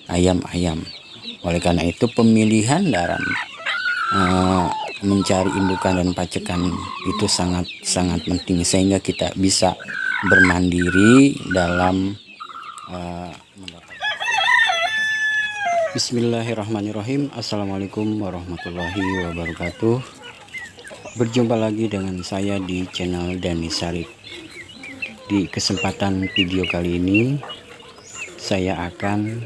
ayam-ayam. Oleh karena itu pemilihan dalam mencari indukan dan pacekan itu sangat penting, sehingga kita bisa bermandiri dalam Bismillahirrahmanirrahim. Assalamualaikum warahmatullahi wabarakatuh. Berjumpa lagi dengan saya di channel Dani Sarip. Di kesempatan video kali ini saya akan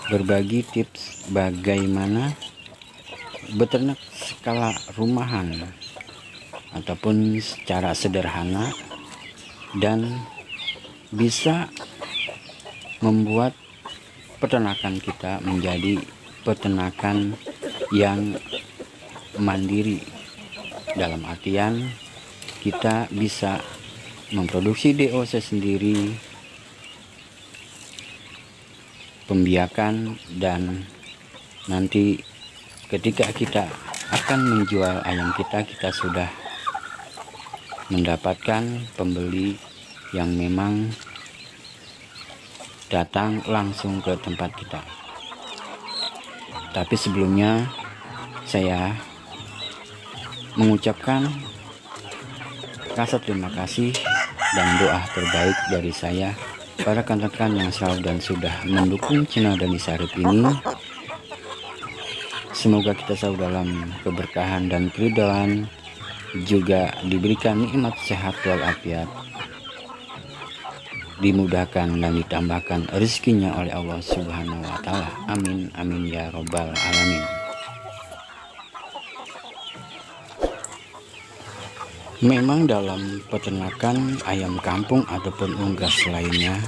berbagi tips bagaimana beternak skala rumahan ataupun secara sederhana dan bisa membuat peternakan kita menjadi peternakan yang mandiri, dalam artian kita bisa memproduksi DOC sendiri, pembiakan, dan nanti ketika kita akan menjual ayam kita sudah mendapatkan pembeli yang memang datang langsung ke tempat kita. Tapi sebelumnya saya mengucapkan rasa terima kasih dan doa terbaik dari saya para rekan-rekan yang selalu dan sudah mendukung channel Dani Sarip ini. Semoga kita selalu dalam keberkahan dan keridhaan, juga diberikan nikmat sehat walafiat, dimudahkan dan ditambahkan rezekinya oleh Allah Subhanahu wa Ta'ala. Amin amin ya robbal alamin. Memang dalam peternakan ayam kampung ataupun unggas lainnya,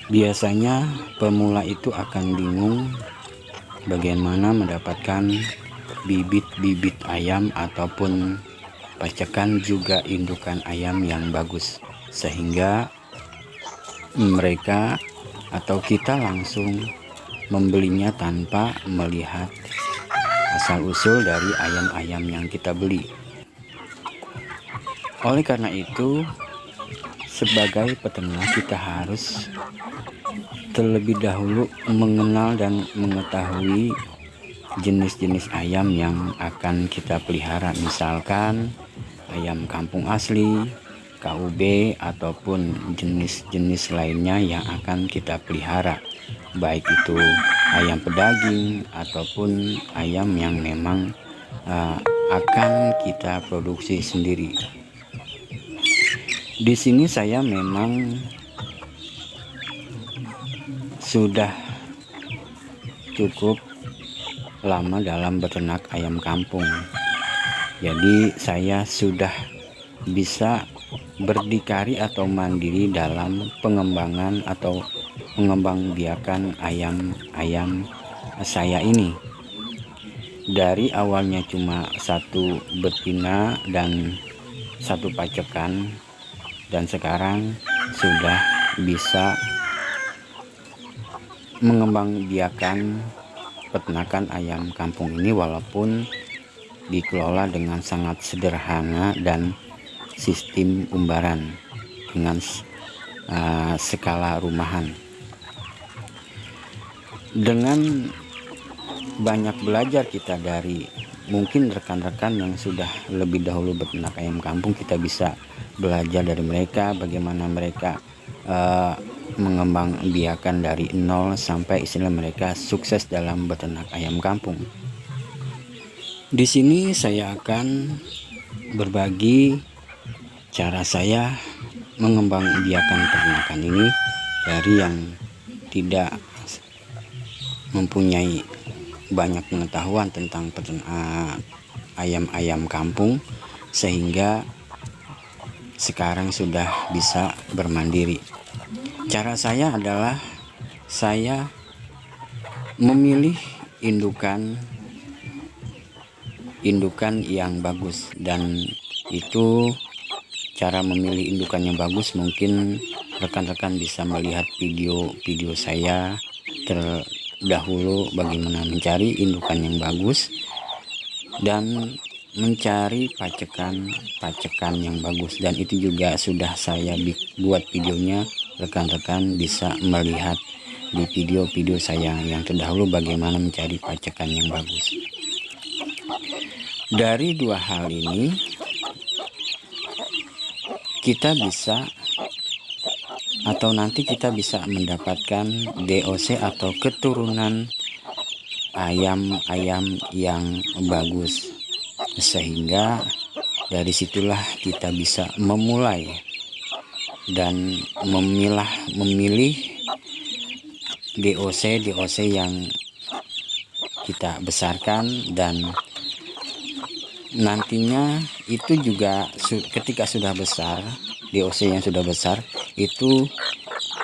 biasanya pemula itu akan bingung bagaimana mendapatkan bibit-bibit ayam ataupun pacekan juga indukan ayam yang bagus, sehingga mereka atau kita langsung membelinya tanpa melihat asal-usul dari ayam-ayam yang kita beli. Oleh karena itu, sebagai peternak kita harus terlebih dahulu mengenal dan mengetahui jenis-jenis ayam yang akan kita pelihara, misalkan ayam kampung asli, KUB, ataupun jenis-jenis lainnya yang akan kita pelihara, baik itu ayam pedaging ataupun ayam yang memang akan kita produksi sendiri. Di sini saya memang sudah cukup lama dalam beternak ayam kampung, jadi saya sudah bisa berdikari atau mandiri dalam pengembangan atau pengembangbiakan ayam-ayam saya ini. Dari awalnya cuma satu betina dan satu pacekan, dan sekarang sudah bisa mengembangbiakan peternakan ayam kampung ini, walaupun dikelola dengan sangat sederhana dan sistem umbaran dengan skala rumahan. Dengan banyak belajar kita dari mungkin rekan-rekan yang sudah lebih dahulu beternak ayam kampung, kita bisa belajar dari mereka bagaimana mereka mengembangbiakan dari nol sampai istilah mereka sukses dalam beternak ayam kampung. Di sini saya akan berbagi cara saya mengembangbiakan peternakan ini dari yang tidak mempunyai banyak pengetahuan tentang ayam-ayam kampung, sehingga sekarang sudah bisa bermandiri. Cara saya adalah saya memilih indukan yang bagus, dan itu cara memilih indukan yang bagus mungkin rekan-rekan bisa melihat video saya terdahulu bagaimana mencari indukan yang bagus dan mencari pacekan yang bagus, dan itu juga sudah saya buat videonya. Rekan-rekan bisa melihat di video-video saya yang terdahulu bagaimana mencari pacekan yang bagus. Dari dua hal ini kita bisa atau nanti kita bisa mendapatkan DOC atau keturunan ayam-ayam yang bagus, sehingga dari situlah kita bisa memulai dan memilih DOC yang kita besarkan, dan nantinya itu juga ketika sudah besar, DOC yang sudah besar itu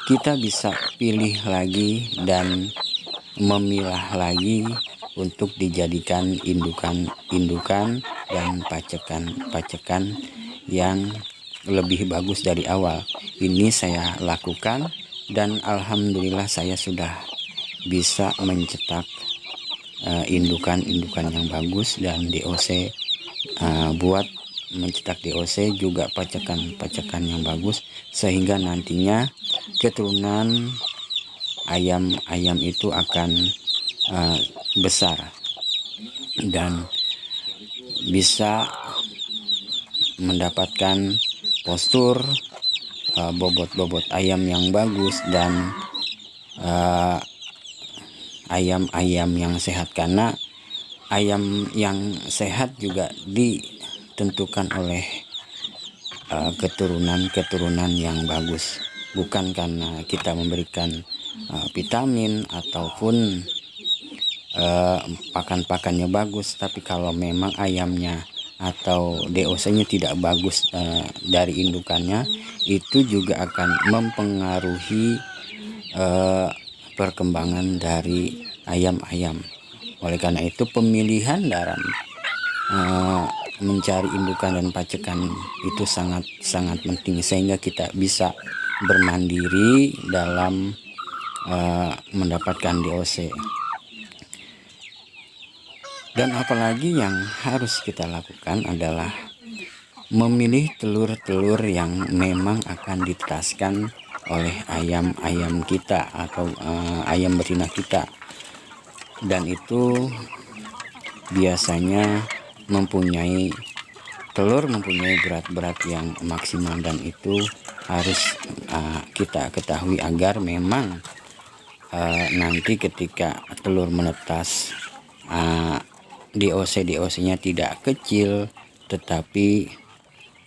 kita bisa pilih lagi dan memilah lagi untuk dijadikan indukan dan pacekan yang lebih bagus dari awal. Ini saya lakukan dan alhamdulillah saya sudah bisa mencetak indukan yang bagus dan DOC. Buat mencetak DOC juga pacekan yang bagus, sehingga nantinya keturunan ayam itu akan besar dan bisa mendapatkan postur bobot ayam yang bagus dan ayam-ayam yang sehat, karena ayam yang sehat juga ditentukan oleh keturunan yang bagus, bukan karena kita memberikan vitamin ataupun pakan-pakannya bagus, tapi kalau memang ayamnya atau DOC-nya tidak bagus dari indukannya, itu juga akan mempengaruhi perkembangan dari ayam-ayam. Oleh karena itu pemilihan dalam mencari indukan dan pacekan itu sangat penting, sehingga kita bisa bermandiri dalam mendapatkan DOC. Dan apalagi yang harus kita lakukan adalah memilih telur-telur yang memang akan ditetaskan oleh ayam-ayam kita atau ayam betina kita, dan itu biasanya mempunyai berat yang maksimal, dan itu harus kita ketahui agar memang nanti ketika telur menetas DOC-nya tidak kecil, tetapi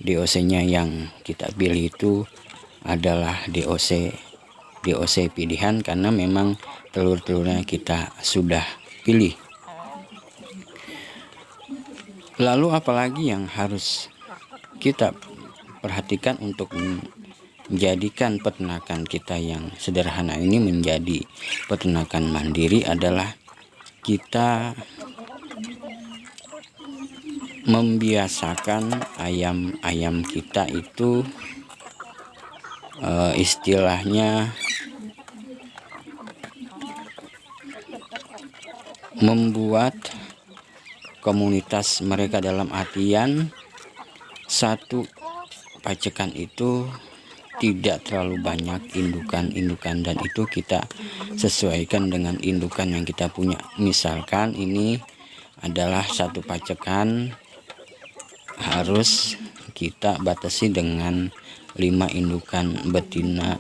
DOC-nya yang kita pilih itu adalah DOC pilihan, karena memang telur-telurnya kita sudah pilih. Lalu apalagi yang harus kita perhatikan untuk menjadikan peternakan kita yang sederhana ini menjadi peternakan mandiri adalah kita membiasakan ayam-ayam kita itu istilahnya membuat komunitas mereka, dalam artian satu pacekan itu tidak terlalu banyak indukan, dan itu kita sesuaikan dengan indukan yang kita punya. Misalkan ini adalah satu pacekan, harus kita batasi dengan 5 indukan betina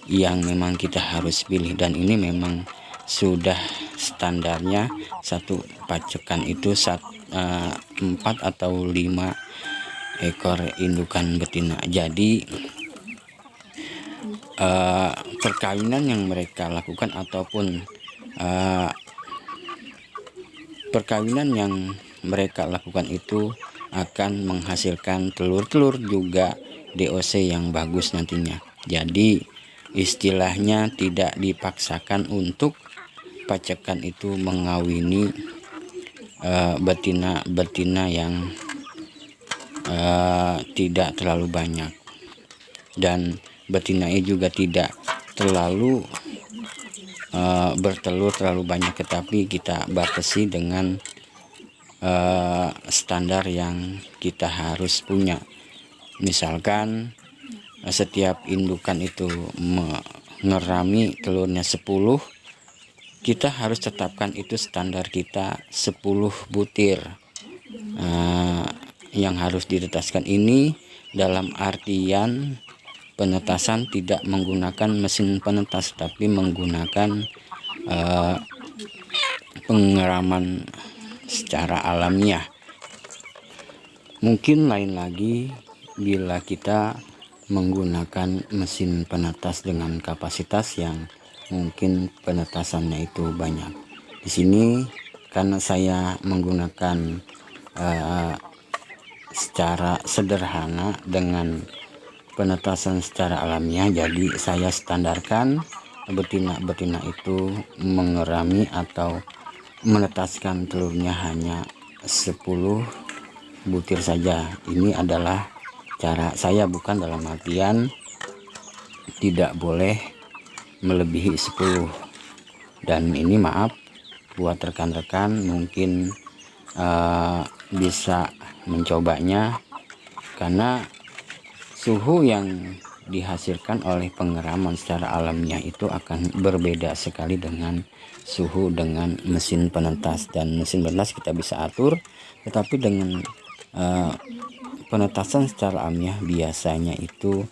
yang memang kita harus pilih, dan ini memang sudah standarnya satu pacekan itu 4 atau 5 ekor indukan betina. Jadi perkawinan yang mereka lakukan ataupun perkawinan yang mereka lakukan itu akan menghasilkan telur-telur juga DOC yang bagus nantinya. Jadi istilahnya tidak dipaksakan untuk pacekan itu mengawini betina yang tidak terlalu banyak, dan betinanya juga tidak terlalu bertelur terlalu banyak, tetapi kita batasi dengan standar yang kita harus punya. Misalkan setiap indukan itu ngerami telurnya 10, kita harus tetapkan itu standar kita 10 butir. Yang harus ditetaskan ini dalam artian penetasan tidak menggunakan mesin penetas, tapi menggunakan pengeraman secara alamiah. Mungkin lain lagi bila kita menggunakan mesin penetas dengan kapasitas yang mungkin penetasannya itu banyak. Di sini karena saya menggunakan secara sederhana dengan penetasan secara alamiah, jadi saya standarkan betina-betina itu mengerami atau menetaskan telurnya hanya 10 butir saja. Ini adalah cara saya, bukan dalam artian tidak boleh melebihi 10. Dan ini maaf buat rekan-rekan mungkin bisa mencobanya, karena suhu yang dihasilkan oleh pengeraman secara alamiah itu akan berbeda sekali dengan suhu dengan mesin penetas. Dan mesin penetas kita bisa atur, tetapi dengan penetasan secara alamiah biasanya itu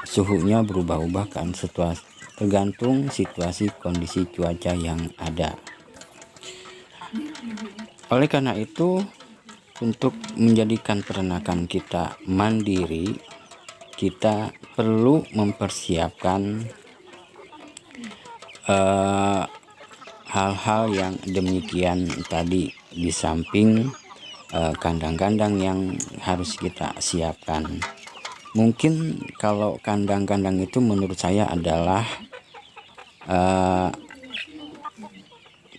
suhunya berubah-ubah kan, tergantung situasi kondisi cuaca yang ada. Oleh karena itu, untuk menjadikan peternakan kita mandiri, kita perlu mempersiapkan hal-hal yang demikian tadi, di samping kandang-kandang yang harus kita siapkan. Mungkin kalau kandang-kandang itu menurut saya adalah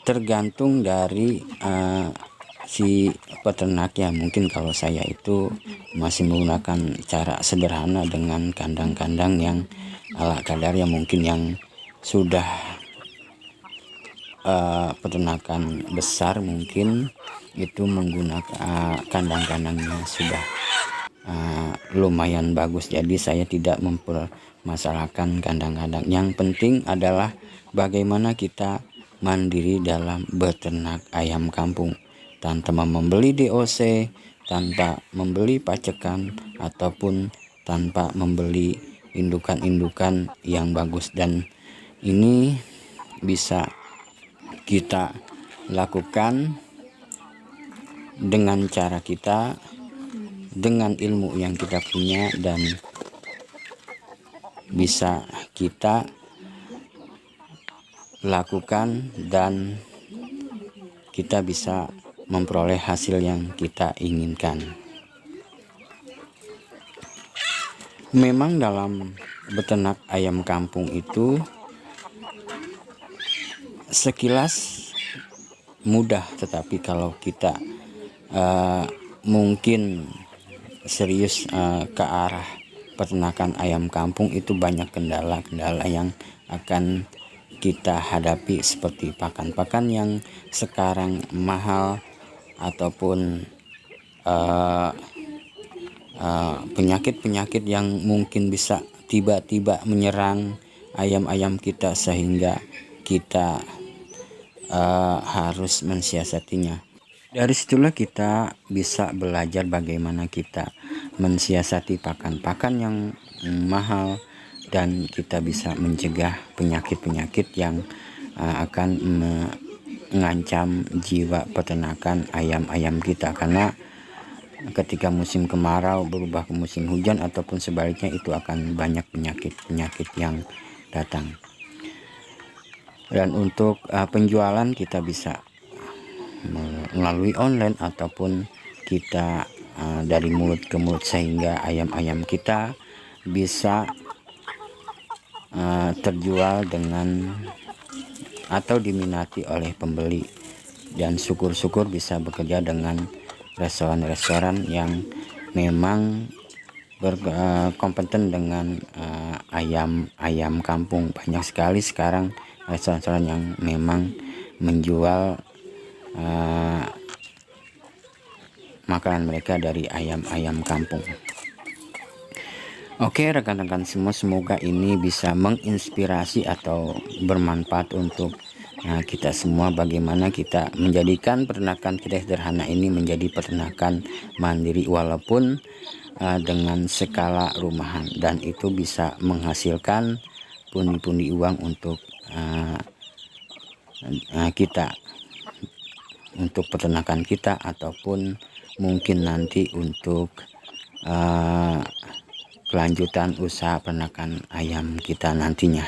tergantung dari si peternak ya. Mungkin kalau saya itu masih menggunakan cara sederhana dengan kandang-kandang yang ala kadar, yang mungkin yang sudah peternakan besar mungkin itu menggunakan kandang-kandangnya sudah lumayan bagus. Jadi saya tidak mempermasalahkan kandang-kandang. Yang penting adalah bagaimana kita mandiri dalam beternak ayam kampung, tanpa membeli DOC, tanpa membeli pacekan, ataupun tanpa membeli indukan-indukan yang bagus. Dan ini bisa kita lakukan dengan cara kita, dengan ilmu yang kita punya, dan bisa kita lakukan, dan kita bisa memperoleh hasil yang kita inginkan. Memang dalam beternak ayam kampung itu sekilas mudah, tetapi kalau kita mungkin serius ke arah peternakan ayam kampung itu banyak kendala-kendala yang akan kita hadapi, seperti pakan-pakan yang sekarang mahal, ataupun penyakit-penyakit yang mungkin bisa tiba-tiba menyerang ayam-ayam kita, sehingga kita harus mensiasatinya. Dari situlah kita bisa belajar bagaimana kita mensiasati pakan-pakan yang mahal, dan kita bisa mencegah penyakit-penyakit yang akan mengancam jiwa peternakan ayam-ayam kita. Karena ketika musim kemarau berubah ke musim hujan, ataupun sebaliknya, itu akan banyak penyakit-penyakit yang datang. Dan untuk penjualan kita bisa melalui online, ataupun kita dari mulut ke mulut, sehingga ayam-ayam kita bisa terjual dengan atau diminati oleh pembeli. Dan syukur-syukur bisa bekerja dengan restoran-restoran yang memang berkompeten dengan ayam kampung. Banyak sekali sekarang restoran-restoran yang memang menjual makanan mereka dari ayam-ayam kampung. Oke rekan-rekan semua, semoga ini bisa menginspirasi atau bermanfaat untuk kita semua, bagaimana kita menjadikan peternakan kita sederhana ini menjadi peternakan mandiri walaupun dengan skala rumahan, dan itu bisa menghasilkan pundi-pundi uang untuk kita, untuk peternakan kita, ataupun mungkin nanti untuk kelanjutan usaha peternakan ayam kita nantinya.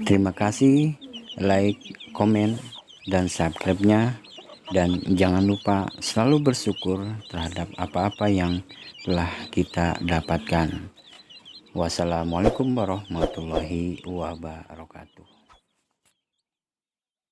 Terima kasih, like, komen, dan subscribe-nya, dan jangan lupa selalu bersyukur terhadap apa-apa yang telah kita dapatkan. Wassalamualaikum warahmatullahi wabarakatuh.